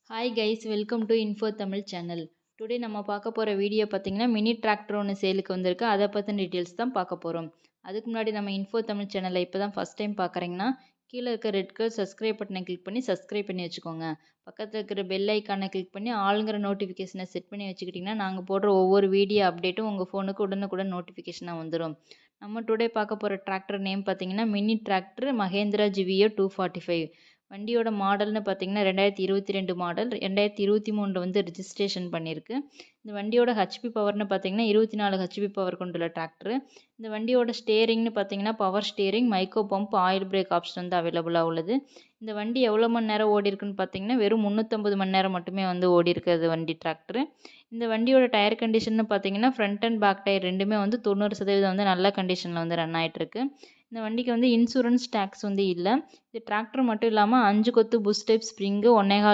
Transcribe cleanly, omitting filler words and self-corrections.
Hi guys, welcome to info Tamil channel. Today நம்ம பார்க்க போகிற வீடியோ பார்த்தீங்கன்னா மினி டிராக்டர் ஒன்று சேலுக்கு வந்திருக்கு. அதை பற்றின டீட்டெயில்ஸ் தான் பார்க்க போகிறோம். அதுக்கு முன்னாடி நம்ம இன்ஃபோ தமிழ் சேனலை இப்போ தான் ஃபஸ்ட் டைம் பார்க்குறீங்கன்னா கீழே இருக்க ரெட் கலர் சப்ஸ்கிரைப் பட்டனை கிளிக் பண்ணி சப்ஸ்கிரைப் பண்ணி வச்சுக்கோங்க. பக்கத்தில் இருக்கிற பெல் ஐக்கானை கிளிக் பண்ணி ஆளுங்கிற நோட்டிஃபிகேஷனை செட் பண்ணி வச்சுக்கிட்டிங்கன்னா நாங்கள் போடுற ஒவ்வொரு வீடியோ அப்டேட்டும் உங்கள் ஃபோனுக்கு உடனுக்குடன் நோட்டிஃபிகேஷனாக வந்துடும். நம்ம டுடே பார்க்க போகிற டிராக்டர் நேம் பார்த்தீங்கன்னா மினி டிராக்டர் மகேந்திரா ஜிவியோ 245. வண்டியோட மாடல்னு பார்த்தீங்கன்னா 2022 மாடல், 2023 வந்து ரிஜிஸ்ட்ரேஷன் பண்ணியிருக்கு. இந்த வண்டியோட ஹெச்பி பவர்னு பார்த்தீங்கன்னா 24 ஹெச்பி பவர் கொண்டுள்ள டிராக்டர். இந்த வண்டியோட ஸ்டேரிங்னு பார்த்தீங்கன்னா power steering, micro pump, oil break option வந்து அவைலபிளாக உள்ளது. இந்த வண்டி எவ்வளோ மணி நேரம் ஓடி இருக்குன்னு பார்த்தீங்கன்னா வெறும் 350 மணி நேரம் மட்டுமே வந்து ஓடி இருக்கிறது வண்டி டிராக்டர். இந்த வண்டியோட டயர் கண்டிஷன் பார்த்தீங்கன்னா ஃப்ரண்ட் அண்ட் பேக் டயர் ரெண்டுமே வந்து 90% வந்து நல்ல கண்டிஷனில் வந்து ரன் ஆகிட்டு இருக்கு. இந்த வண்டிக்கு வந்து இன்சூரன்ஸ் டேக்ஸ் வந்து இல்லை. இது டிராக்டர் மட்டும் இல்லாமல் 5 கொத்து புஷ் டைப் ஸ்ப்ரிங்கு, 1.25